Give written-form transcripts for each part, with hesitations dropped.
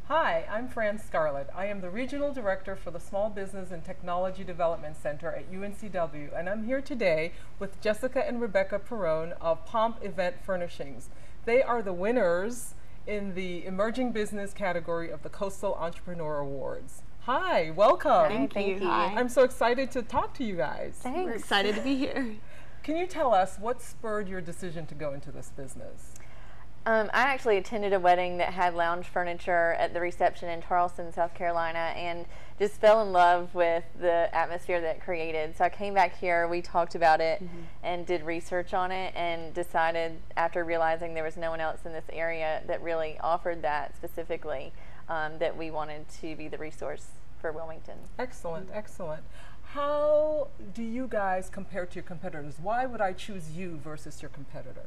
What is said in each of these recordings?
Hi, I'm Fran Scarlett. I am the Regional Director for the Small Business and Technology Development Center at UNCW, and I'm here today with Jessica and Rebecca Perrone of Pomp Event Furnishings. They are the winners in the Emerging Business category of the Coastal Entrepreneur Awards. Hi, welcome. Thank you. Hi. I'm so excited to talk to you guys. Thanks. We're excited to be here. Can you tell us what spurred your decision to go into this business? I actually attended a wedding that had lounge furniture at the reception in Charleston, South Carolina, and just fell in love with the atmosphere that it created. So I came back here, we talked about it, and did research on it, and decided, after realizing there was no one else in this area that really offered that specifically, that we wanted to be the resource for Wilmington. Excellent, excellent. How do you guys compare to your competitors? Why would I choose you versus your competitor?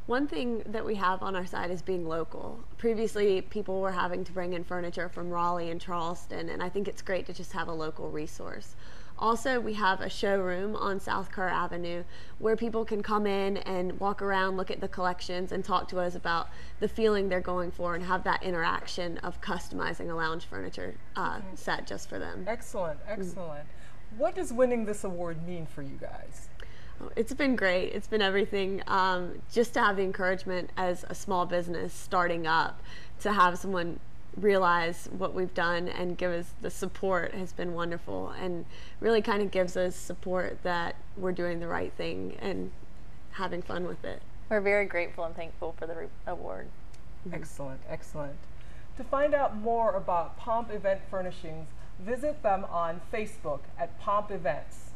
One thing that we have on our side is being local. Previously, people were having to bring in furniture from Raleigh and Charleston, and I think it's great to just have a local resource. Also, we have a showroom on South Kerr Avenue where people can come in and walk around, look at the collections, and talk to us about the feeling they're going for and have that interaction of customizing a lounge furniture set just for them. Excellent, excellent. What does winning this award mean for you guys? It's been great. It's been everything. Just to have the encouragement as a small business starting up, to have someone realize what we've done and give us the support has been wonderful, and really kind of gives us support that we're doing the right thing and having fun with it. We're very grateful and thankful for the award. Excellent, excellent. To find out more about Pomp Event Furnishings, visit them on Facebook at Pomp Events.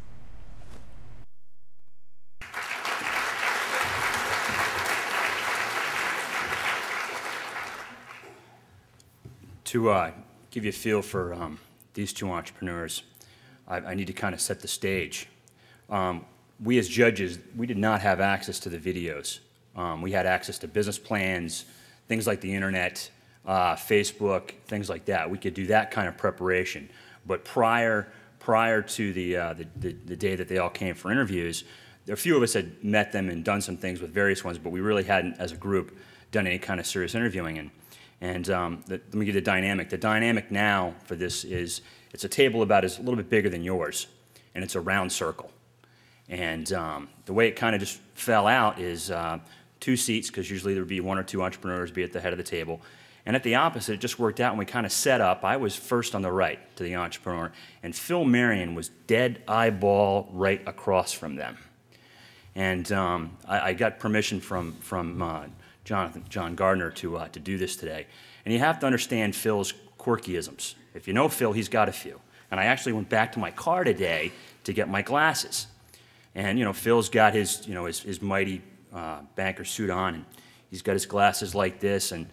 To give you a feel for these two entrepreneurs, I need to kind of set the stage. We as judges, we did not have access to the videos. We had access to business plans, things like the internet, Facebook, things like that. We could do that kind of preparation. But prior to the day that they all came for interviews, a few of us had met them and done some things with various ones, but we really hadn't, as a group, done any kind of serious interviewing. And let me give you the dynamic. The dynamic now for this is, it's a table about a little bit bigger than yours, and it's a round circle. And the way it kind of just fell out is 2 seats, because usually there would be 1 or 2 entrepreneurs be at the head of the table. And at the opposite, it just worked out, and we kind of set up. I was first on the right to the entrepreneur, and Phil Marion was dead eyeball right across from them. And I got permission from John Gardner to do this today. And you have to understand Phil's quirkyisms. If you know Phil, he's got a few. And I actually went back to my car today to get my glasses. And you know, Phil's got his, you know, his mighty banker suit on, and he's got his glasses like this. And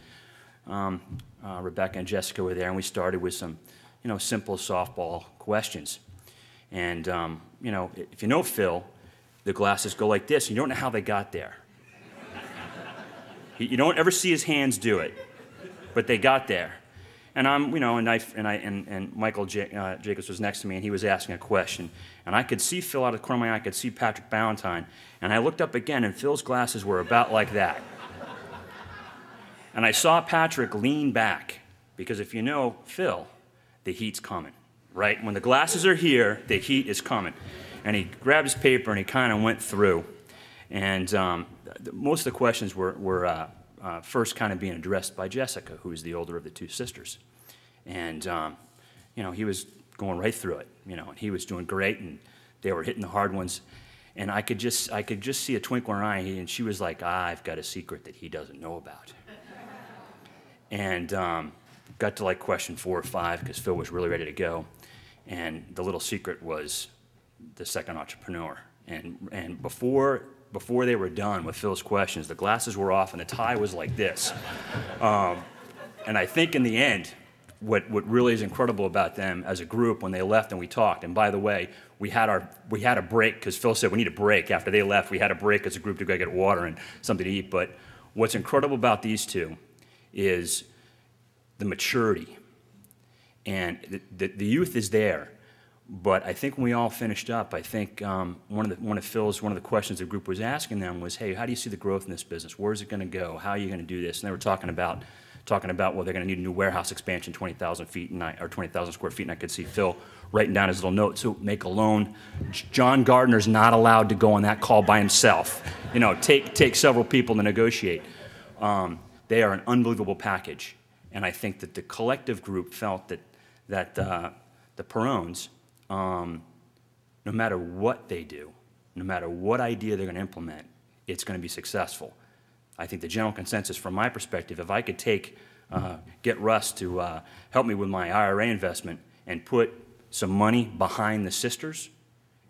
Rebecca and Jessica were there, and we started with some, you know, simple softball questions. And you know, if you know Phil, the glasses go like this. You don't know how they got there. You don't ever see his hands do it, but they got there. And I'm, you know, and Michael Jacobs was next to me, and he was asking a question. And I could see Phil out of the corner of my eye. I could see Patrick Ballantyne. And I looked up again, and Phil's glasses were about like that. And I saw Patrick lean back, because if you know Phil, the heat's coming, right? When the glasses are here, the heat is coming. And he grabbed his paper, and he kind of went through. And most of the questions were first kind of being addressed by Jessica, who is the older of the 2 sisters. And, you know, he was going right through it, you know, and he was doing great, and they were hitting the hard ones. And I could just see a twinkle in her eye, and she was like, I've got a secret that he doesn't know about. And got to like question 4 or 5, because Phil was really ready to go. And the little secret was the second entrepreneur. And before they were done with Phil's questions, the glasses were off and the tie was like this. And I think in the end, what really is incredible about them as a group, when they left and we talked, and by the way, we had a break, because Phil said we need a break. After they left, we had a break as a group to go get water and something to eat. But what's incredible about these two is the maturity. And the youth is there. But I think when we all finished up, I think one of the questions the group was asking them was, hey, how do you see the growth in this business? Where's it going to go? How are you going to do this? And they were talking about talking about, well, they're going to need a new warehouse expansion, 20,000 feet, or 20,000 square feet, and I could see Phil writing down his little note, so make a loan. John Gardner's not allowed to go on that call by himself. You know, take several people to negotiate. They are an unbelievable package, and I think that the collective group felt that the Perones, no matter what they do, no matter what idea they're going to implement, it's going to be successful. I think the general consensus from my perspective, if I could get Russ to help me with my IRA investment and put some money behind the sisters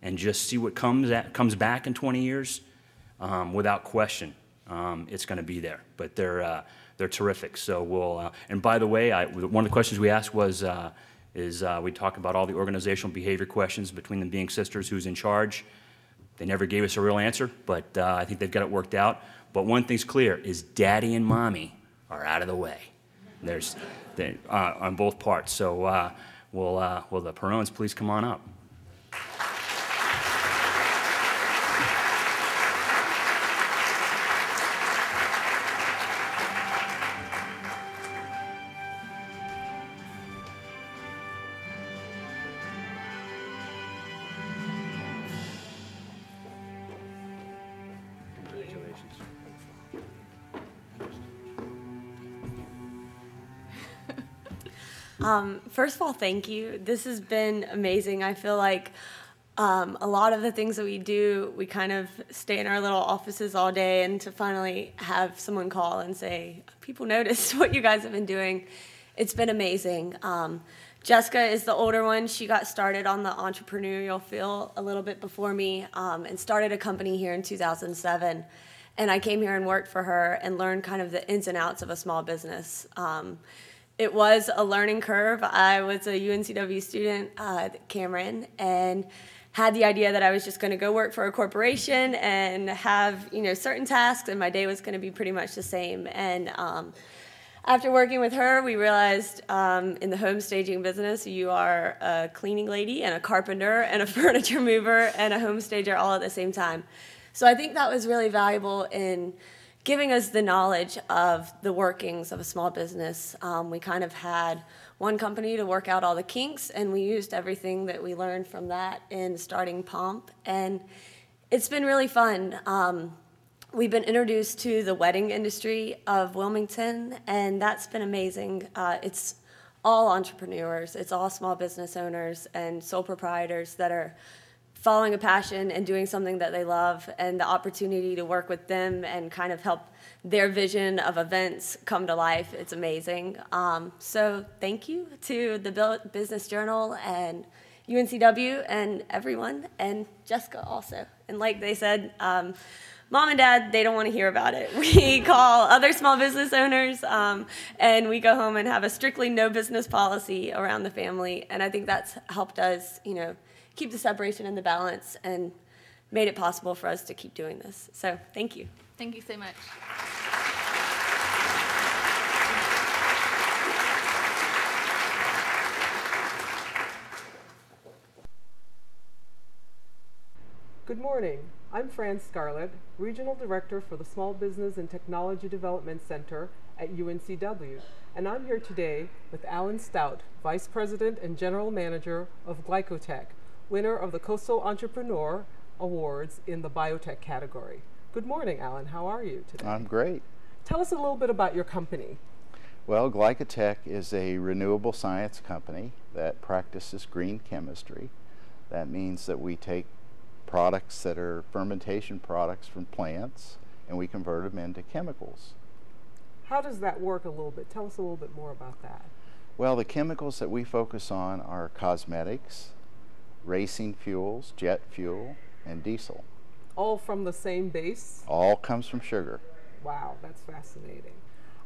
and just see what comes back in 20 years, without question, it's going to be there. But they're terrific. So we'll, and by the way, one of the questions we asked was, we talk about all the organizational behavior questions between them being sisters, who's in charge. They never gave us a real answer, but I think they've got it worked out. But one thing's clear, is Daddy and Mommy are out of the way. On both parts. So will the Perones please come on up? First of all, thank you. This has been amazing. I feel like a lot of the things that we do, we kind of stay in our little offices all day, and to finally have someone call and say, people noticed what you guys have been doing, it's been amazing. Jessica is the older one. She got started on the entrepreneurial field a little bit before me, and started a company here in 2007. And I came here and worked for her and learned kind of the ins and outs of a small business. It was a learning curve. I was a UNCW student, Cameron, and had the idea that I was just going to go work for a corporation and have, you know, certain tasks, and my day was going to be pretty much the same. And after working with her, we realized in the home staging business, you are a cleaning lady and a carpenter and a furniture mover and a home stager all at the same time. So I think that was really valuable in giving us the knowledge of the workings of a small business. We kind of had one company to work out all the kinks, and we used everything that we learned from that in starting Pomp, and it's been really fun. We've been introduced to the wedding industry of Wilmington, and that's been amazing. It's all entrepreneurs, it's all small business owners and sole proprietors that are following a passion and doing something that they love, and the opportunity to work with them and kind of help their vision of events come to life. It's amazing. So thank you to the Business Journal and UNCW and everyone, and Jessica also. And like they said, Mom and Dad, they don't want to hear about it. We call other small business owners, and we go home and have a strictly no business policy around the family. And I think that's helped us, you know, keep the separation and the balance, and made it possible for us to keep doing this. So thank you. Thank you so much. Good morning. I'm Fran Scarlett, Regional Director for the Small Business and Technology Development Center at UNCW, and I'm here today with Alan Stout, Vice President and General Manager of Glycotech, winner of the Coastal Entrepreneur Awards in the biotech category. Good morning, Alan. How are you today? I'm great. Tell us a little bit about your company. Well, Glycotech is a renewable science company that practices green chemistry. That means that we take products that are fermentation products from plants, and we convert them into chemicals. How does that work a little bit? Tell us a little bit more about that. Well, the chemicals that we focus on are cosmetics, racing fuels, jet fuel, and diesel. All from the same base? All comes from sugar. Wow, that's fascinating.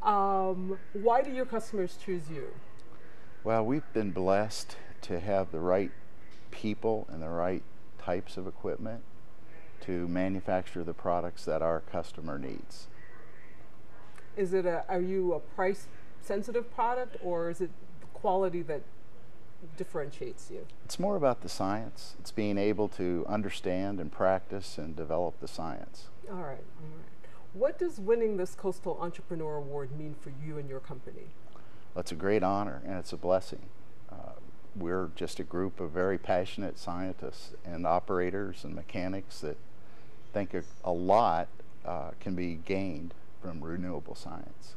Why do your customers choose you? Well, we've been blessed to have the right people and the right types of equipment to manufacture the products that our customer needs. Is it are you a price sensitive product, or is it the quality that differentiates you? It's more about the science. It's being able to understand and practice and develop the science. All right, all right. What does winning this Coastal Entrepreneur Award mean for you and your company? That's a great honor, and it's a blessing. We're just a group of very passionate scientists and operators and mechanics that think a lot can be gained from renewable science.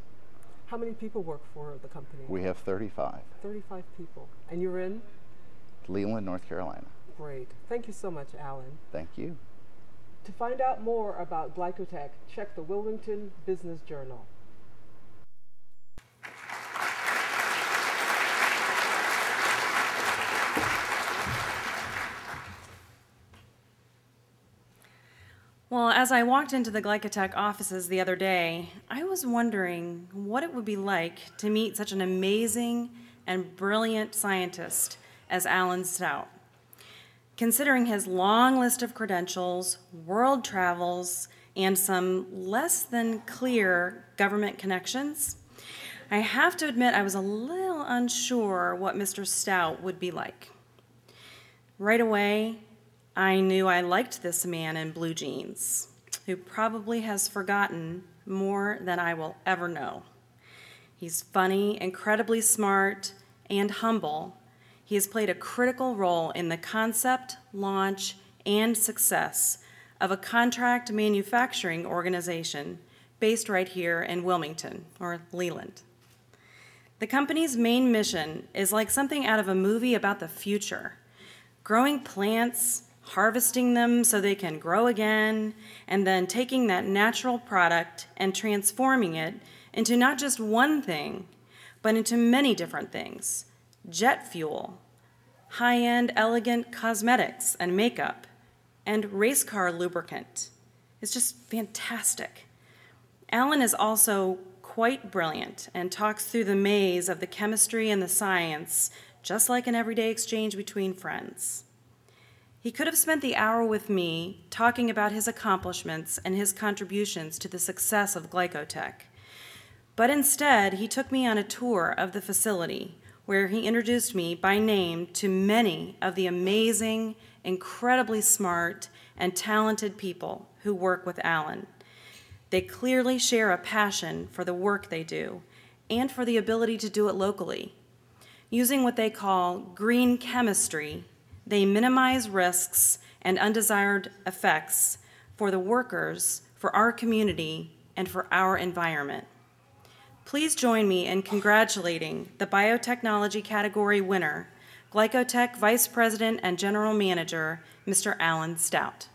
How many people work for the company? We have 35. 35 people. And you're in? Leland, North Carolina. Great. Thank you so much, Alan. Thank you. To find out more about Glycotech, check the Wilmington Business Journal. Well, as I walked into the Glycotech offices the other day, I was wondering what it would be like to meet such an amazing and brilliant scientist as Alan Stout. Considering his long list of credentials, world travels, and some less than clear government connections, I have to admit I was a little unsure what Mr. Stout would be like. Right away, I knew I liked this man in blue jeans, who probably has forgotten more than I will ever know. He's funny, incredibly smart, and humble. He has played a critical role in the concept, launch, and success of a contract manufacturing organization based right here in Wilmington, or Leland. The company's main mission is like something out of a movie about the future, growing plants, harvesting them so they can grow again, and then taking that natural product and transforming it into not just one thing, but into many different things. Jet fuel, high-end elegant cosmetics and makeup, and race car lubricant. It's just fantastic. Alan is also quite brilliant and talks through the maze of the chemistry and the science, just like an everyday exchange between friends. He could have spent the hour with me talking about his accomplishments and his contributions to the success of Glycotech. But instead, he took me on a tour of the facility where he introduced me by name to many of the amazing, incredibly smart, and talented people who work with Alan. They clearly share a passion for the work they do and for the ability to do it locally. Using what they call green chemistry, they minimize risks and undesired effects for the workers, for our community, and for our environment. Please join me in congratulating the biotechnology category winner, Glycotech Vice President and General Manager, Mr. Alan Stout.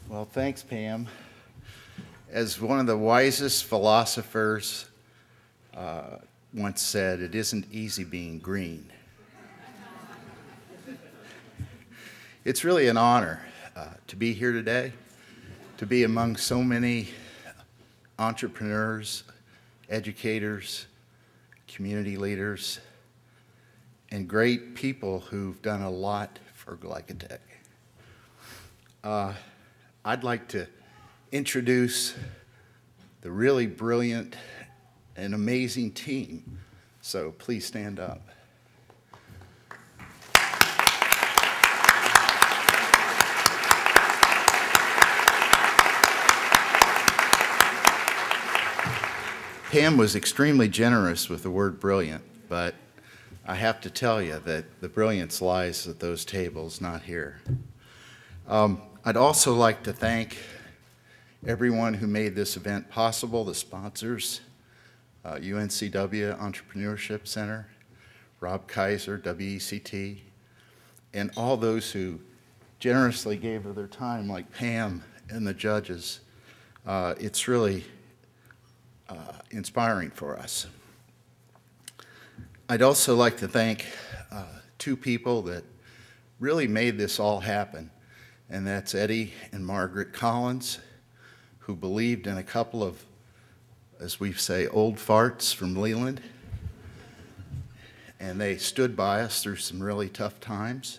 Well, thanks, Pam. As one of the wisest philosophers once said, it isn't easy being green. It's really an honor to be here today, to be among so many entrepreneurs, educators, community leaders, and great people who've done a lot for Glycotech. I'd like to introduce the really brilliant and amazing team, so please stand up. Pam was extremely generous with the word brilliant, but I have to tell you that the brilliance lies at those tables, not here. I'd also like to thank everyone who made this event possible, the sponsors, UNCW Entrepreneurship Center, Rob Kaiser, WECT, and all those who generously gave of their time, like Pam and the judges. It's really inspiring for us. I'd also like to thank two people that really made this all happen, and that's Eddie and Margaret Collins, who believed in a couple of, as we say, old farts from Leland, and they stood by us through some really tough times.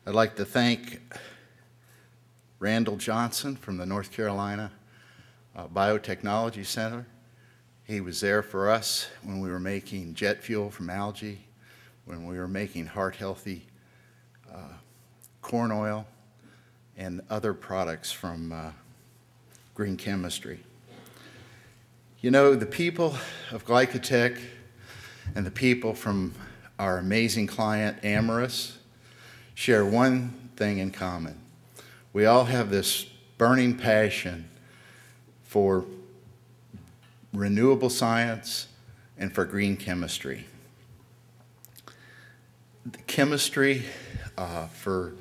I'd like to thank Randall Johnson from the North Carolina Biotechnology Center. He was there for us when we were making jet fuel from algae, when we were making heart-healthy corn oil, and other products from green chemistry. You know, the people of Glycotech and the people from our amazing client, Amyris, share one thing in common. We all have this burning passion for renewable science and for green chemistry. The chemistry for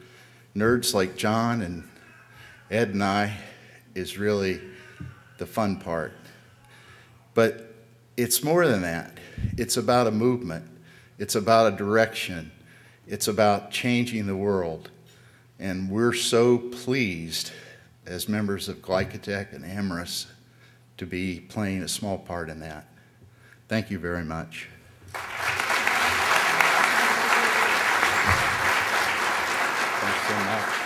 nerds like John and Ed and I is really the fun part. But it's more than that. It's about a movement. It's about a direction. It's about changing the world. And we're so pleased as members of Glycotech and Amyris to be playing a small part in that. Thank you very much. Thanks so much.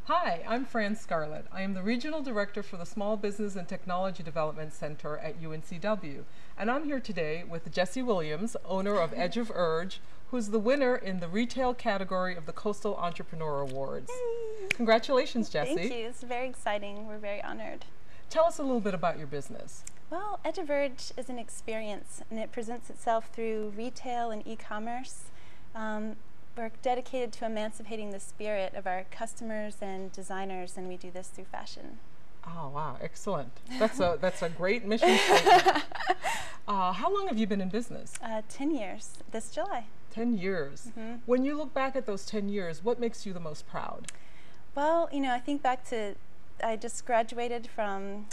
Hi, I'm Fran Scarlett. I am the Regional Director for the Small Business and Technology Development Center at UNCW. And I'm here today with Jesse Williams, owner of Edge of Urge, who's the winner in the retail category of the Coastal Entrepreneur Awards. Yay. Congratulations, Jesse. Thank you. It's very exciting. We're very honored. Tell us a little bit about your business. Well, Edge of Urge is an experience, and it presents itself through retail and e-commerce. We're dedicated to emancipating the spirit of our customers and designers, and we do this through fashion. Oh, wow, excellent. That's a great mission statement. How long have you been in business? 10 years, this July. 10 years. Mm-hmm. When you look back at those 10 years, what makes you the most proud? Well, you know, I think back to, I just graduated from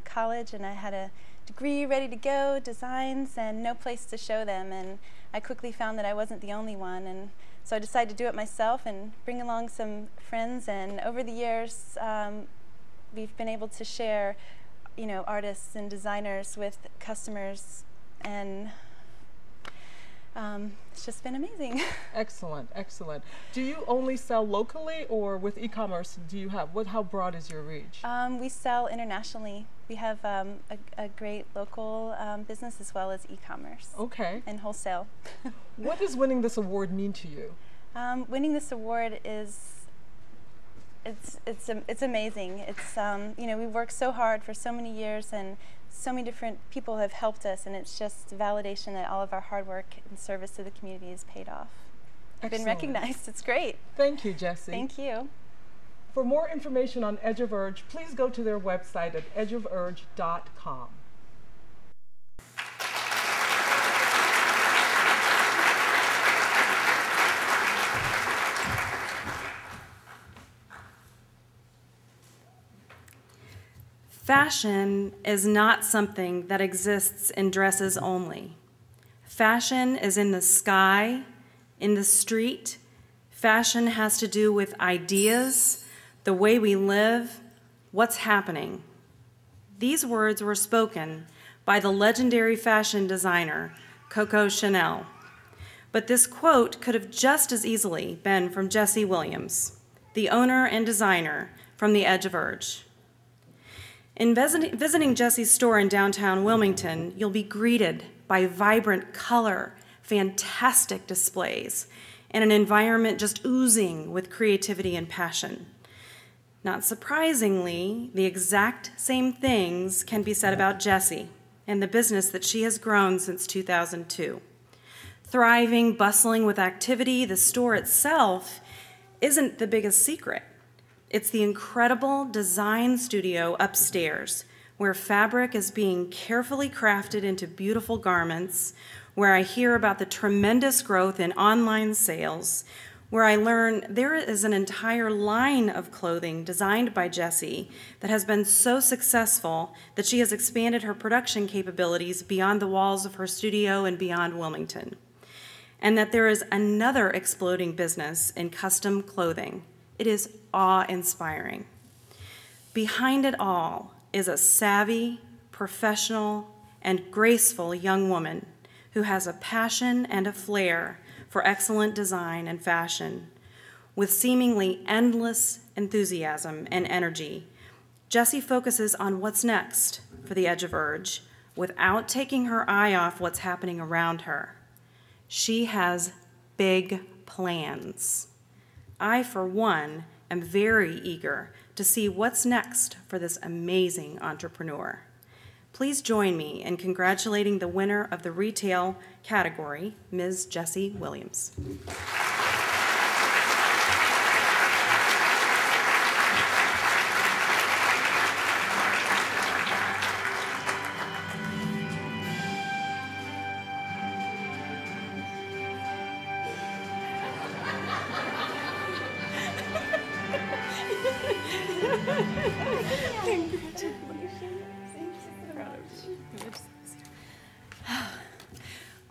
college, and I had a degree ready to go, designs, and no place to show them, and I quickly found that I wasn't the only one, and so I decided to do it myself and bring along some friends, and over the years we've been able to share, you know, artists and designers with customers, and it's just been amazing. Excellent, excellent. Do you only sell locally, or with e-commerce do you have, how broad is your reach? We sell internationally. We have a great local business as well as e-commerce. Okay. And wholesale. What does winning this award mean to you? Winning this award is, it's amazing. It's you know, we've worked so hard for so many years, and so many different people have helped us, and it's just validation that all of our hard work and service to the community has paid off. We've been recognized. It's great. Thank you, Jessie. Thank you. For more information on Edge of Urge, please go to their website at edgeofurge.com. Fashion is not something that exists in dresses only. Fashion is in the sky, in the street. Fashion has to do with ideas, the way we live, what's happening. These words were spoken by the legendary fashion designer, Coco Chanel. But this quote could have just as easily been from Jesse Williams, the owner and designer from the Edge of Urge. In visiting Jesse's store in downtown Wilmington, you'll be greeted by vibrant color, fantastic displays, and an environment just oozing with creativity and passion. Not surprisingly, the exact same things can be said about Jessie and the business that she has grown since 2002. Thriving, bustling with activity, the store itself isn't the biggest secret. It's the incredible design studio upstairs, where fabric is being carefully crafted into beautiful garments, where I hear about the tremendous growth in online sales, where I learn there is an entire line of clothing designed by Jessie that has been so successful that she has expanded her production capabilities beyond the walls of her studio and beyond Wilmington. And that there is another exploding business in custom clothing. It is awe-inspiring. Behind it all is a savvy, professional, and graceful young woman who has a passion and a flair for excellent design and fashion. With seemingly endless enthusiasm and energy, Jessie focuses on what's next for the Edge of Urge without taking her eye off what's happening around her. She has big plans. I, for one, am very eager to see what's next for this amazing entrepreneur. Please join me in congratulating the winner of the retail category, Ms. Jessie Williams.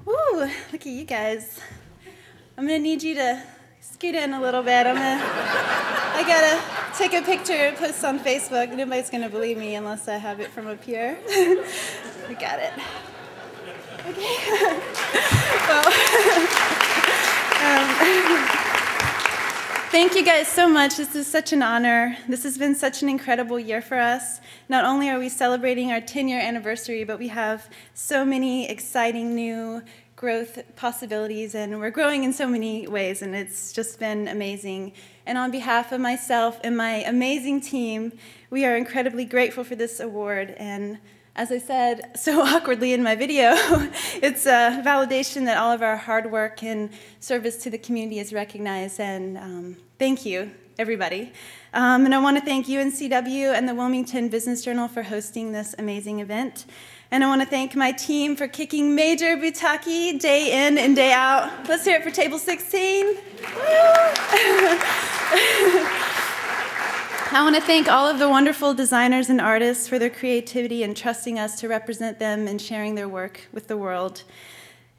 Woo, look at you guys. I'm gonna need you to scoot in a little bit. I gotta take a picture, post on Facebook. Nobody's gonna believe me unless I have it from up here. We got it. Okay. Well, thank you guys so much. This is such an honor. This has been such an incredible year for us. Not only are we celebrating our 10-year anniversary, but we have so many exciting new growth possibilities, and we're growing in so many ways, and it's just been amazing. And on behalf of myself and my amazing team, we are incredibly grateful for this award. And as I said so awkwardly in my video, it's a validation that all of our hard work and service to the community is recognized, and thank you, everybody. And I want to thank UNCW and the Wilmington Business Journal for hosting this amazing event. And I want to thank my team for kicking major bukkake day in and day out. Let's hear it for Table 16. I want to thank all of the wonderful designers and artists for their creativity and trusting us to represent them and sharing their work with the world.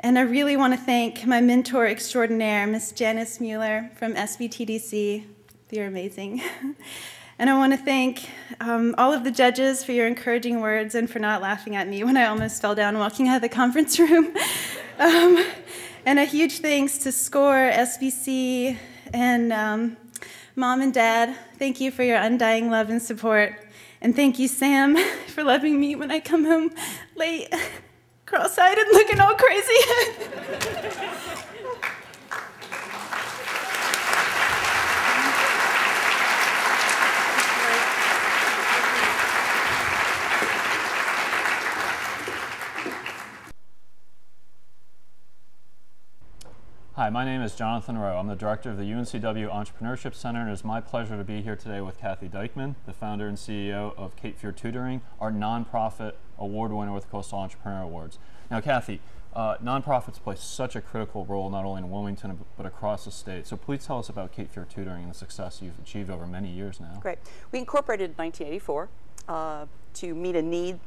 And I really want to thank my mentor extraordinaire, Miss Janice Mueller from SBTDC. You're amazing. And I want to thank all of the judges for your encouraging words and for not laughing at me when I almost fell down walking out of the conference room. And a huge thanks to SCORE, SBC, and Mom and Dad. Thank you for your undying love and support. And thank you, Sam, for loving me when I come home late, cross-eyed and looking all crazy. Hi, my name is Jonathan Rowe. I'm the director of the UNCW Entrepreneurship Center, and it is my pleasure to be here today with Kathy Dykman, the founder and CEO of Cape Fear Tutoring, our nonprofit award winner with Coastal Entrepreneur Awards. Now, Kathy, nonprofits play such a critical role not only in Wilmington but across the state. So please tell us about Cape Fear Tutoring and the success you've achieved over many years now. Great. We incorporated in 1984 to meet a need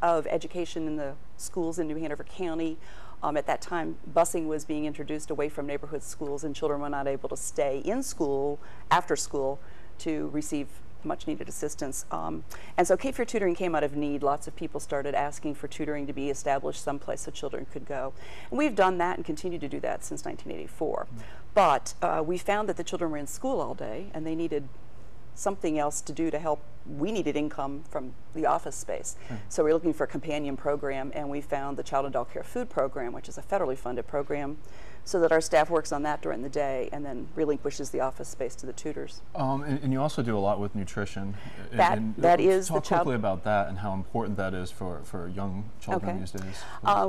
of education in the schools in New Hanover County. At that time, busing was being introduced away from neighborhood schools, and children were not able to stay in school after school to receive much needed assistance. And so Cape Fear Tutoring came out of need. Lots of people started asking for tutoring to be established someplace so children could go. And we've done that and continue to do that since 1984. But we found that the children were in school all day and they needed something else to do to help. We needed income from the office space. So we were looking for a companion program, and we found the Child Adult Care Food Program, which is a federally funded program, so that our staff works on that during the day and then relinquishes the office space to the tutors. And you also do a lot with nutrition. That is the Talk quickly about that and how important that is for young children these days.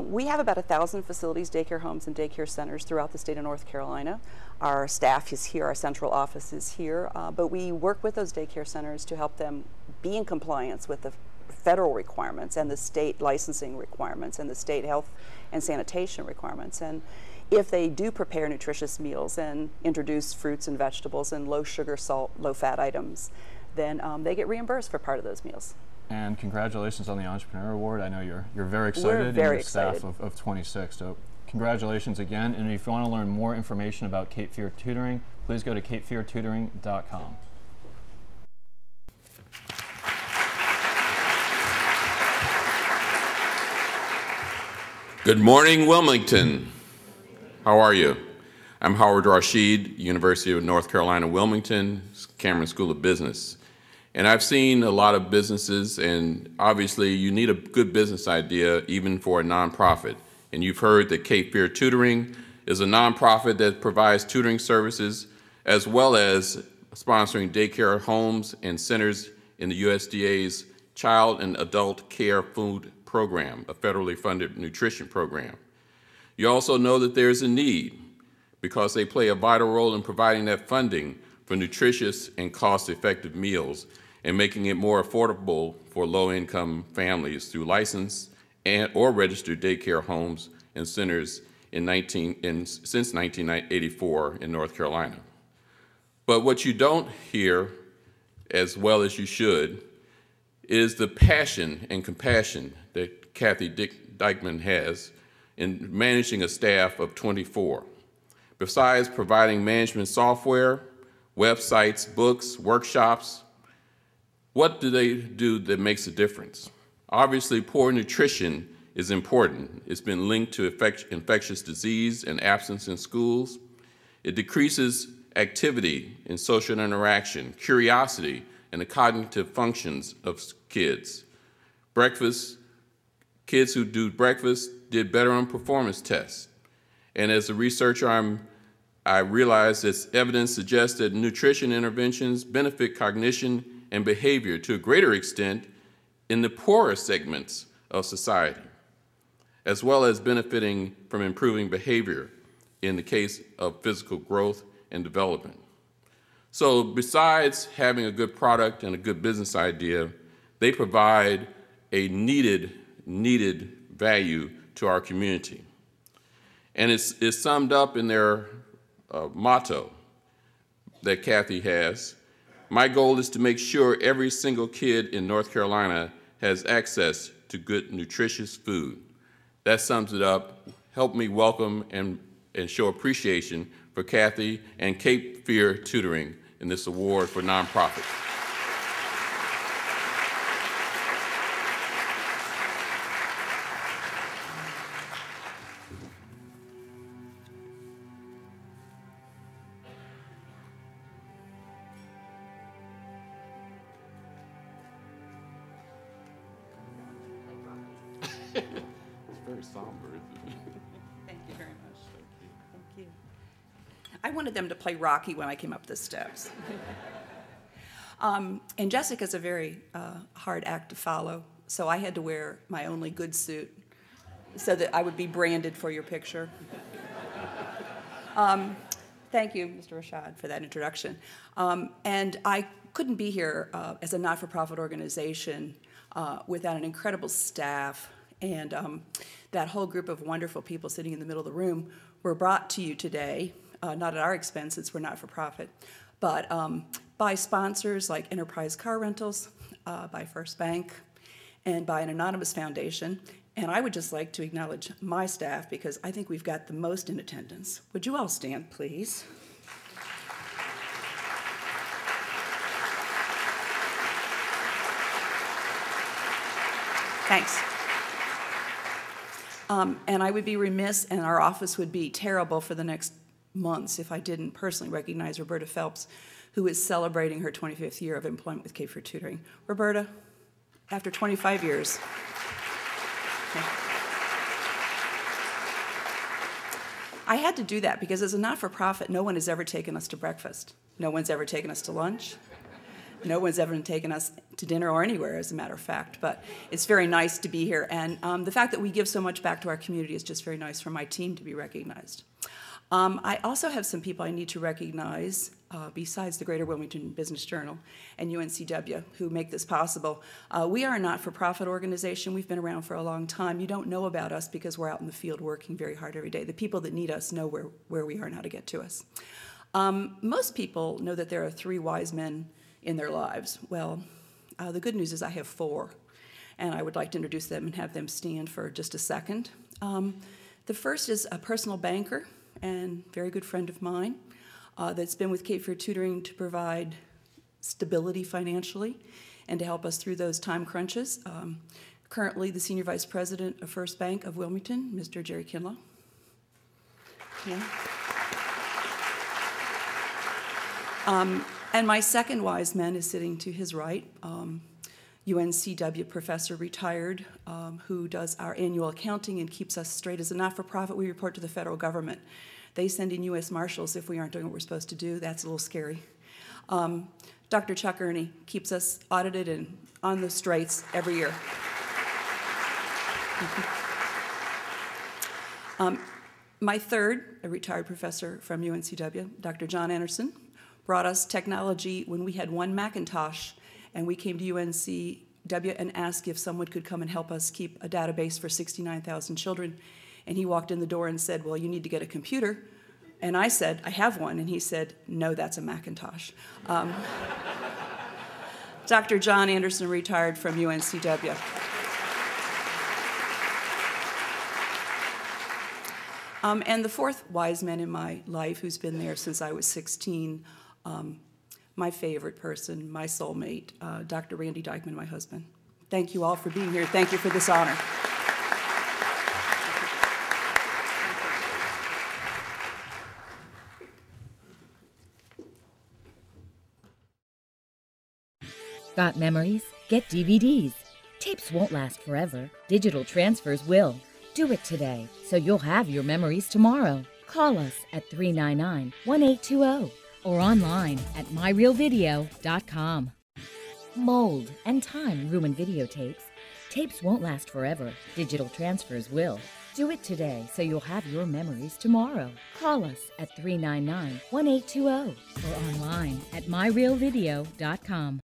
We have about 1,000 facilities, daycare homes, and daycare centers throughout the state of North Carolina. Our staff is here, our central office is here, but we work with those daycare centers to help them be in compliance with the federal requirements and the state licensing requirements and the state health and sanitation requirements. And if they do prepare nutritious meals and introduce fruits and vegetables and low sugar, salt, low fat items, then they get reimbursed for part of those meals. And congratulations on the Entrepreneur Award. I know you're very excited. We're very and your excited. Staff of 26. So congratulations again. And if you want to learn more information about Cape Fear Tutoring, please go to capefeartutoring.com. Good morning, Wilmington. How are you? I'm Howard Rashid, University of North Carolina, Wilmington, Cameron School of Business. And I've seen a lot of businesses, and obviously you need a good business idea even for a nonprofit. And you've heard that Cape Fear Tutoring is a nonprofit that provides tutoring services as well as sponsoring daycare homes and centers in the USDA's Child and Adult Care Food Program, a federally funded nutrition program. You also know that there's a need because they play a vital role in providing that funding for nutritious and cost-effective meals and making it more affordable for low-income families through licensed or registered daycare homes and centers since 1984 in North Carolina. But what you don't hear, as well as you should, is the passion and compassion that Kathy Dykeman has in managing a staff of 24. Besides providing management software, websites, books, workshops, what do they do that makes a difference? Obviously, poor nutrition is important. It's been linked to infectious disease and absence in schools. It decreases activity and social interaction, curiosity, and the cognitive functions of kids. Kids who do breakfast did better on performance tests. And as a researcher, I realized that evidence suggests that nutrition interventions benefit cognition and behavior to a greater extent in the poorer segments of society, as well as benefiting from improving behavior in the case of physical growth and development. So besides having a good product and a good business idea, they provide a needed value to our community. And it's summed up in their motto that Kathy has. My goal is to make sure every single kid in North Carolina has access to good, nutritious food. That sums it up. Help me welcome and show appreciation for Kathy and Cape Fear Tutoring in this award for nonprofit. It's very somber. Thank you very much. Thank you. I wanted them to play Rocky when I came up the steps. And Jessica's a very hard act to follow, so I had to wear my only good suit so that I would be branded for your picture. Thank you, Mr. Rashad, for that introduction. And I couldn't be here as a not-for-profit organization without an incredible staff, and that whole group of wonderful people sitting in the middle of the room were brought to you today, not at our expense, since we're not-for-profit, but by sponsors like Enterprise Car Rentals, by First Bank, and by an anonymous foundation. And I would just like to acknowledge my staff because I think we've got the most in attendance. Would you all stand, please? Thanks. And I would be remiss, and our office would be terrible for the next months if I didn't personally recognize Roberta Phelps, who is celebrating her 25th year of employment with Cape Fear Tutoring. Roberta, after 25 years. Okay. I had to do that because as a not-for-profit, no one has ever taken us to breakfast. No one's ever taken us to lunch. No one's ever taken us to dinner or anywhere, as a matter of fact, but it's very nice to be here. And the fact that we give so much back to our community is just very nice for my team to be recognized. I also have some people I need to recognize besides the Greater Wilmington Business Journal and UNCW, who make this possible. We are a not-for-profit organization. We've been around for a long time. You don't know about us because we're out in the field working very hard every day. The people that need us know where we are and how to get to us. Most people know that there are 3 wise men in their lives. Well, the good news is I have 4, and I would like to introduce them and have them stand for just a second. The first is a personal banker and very good friend of mine that's been with Cape Fear Tutoring to provide stability financially and to help us through those time crunches. Currently the Senior Vice President of First Bank of Wilmington, Mr. Jerry Kinlaw. Yeah. And my second wise man is sitting to his right, UNCW professor retired, who does our annual accounting and keeps us straight. As a not-for-profit, we report to the federal government. They send in U.S. Marshals if we aren't doing what we're supposed to do. That's a little scary. Dr. Chuck Ernie keeps us audited and on the straights every year. My third, a retired professor from UNCW, Dr. John Anderson, brought us technology when we had 1 Macintosh, and we came to UNCW and asked if someone could come and help us keep a database for 69,000 children. And he walked in the door and said, well, you need to get a computer. And I said, I have one. And he said, no, that's a Macintosh. Dr. John Anderson retired from UNCW. And the fourth wise man in my life, who's been there since I was 16, my favorite person, my soulmate, Dr. Randy Dykeman, my husband. Thank you all for being here. Thank you for this honor. Got memories? Get DVDs. Tapes won't last forever. Digital transfers will. Do it today, so you'll have your memories tomorrow. Call us at 399-1820 or online at myrealvideo.com. Mold and time ruin videotapes. Tapes won't last forever. Digital transfers will. Do it today, so you'll have your memories tomorrow. Call us at 399-1820 or online at myrealvideo.com.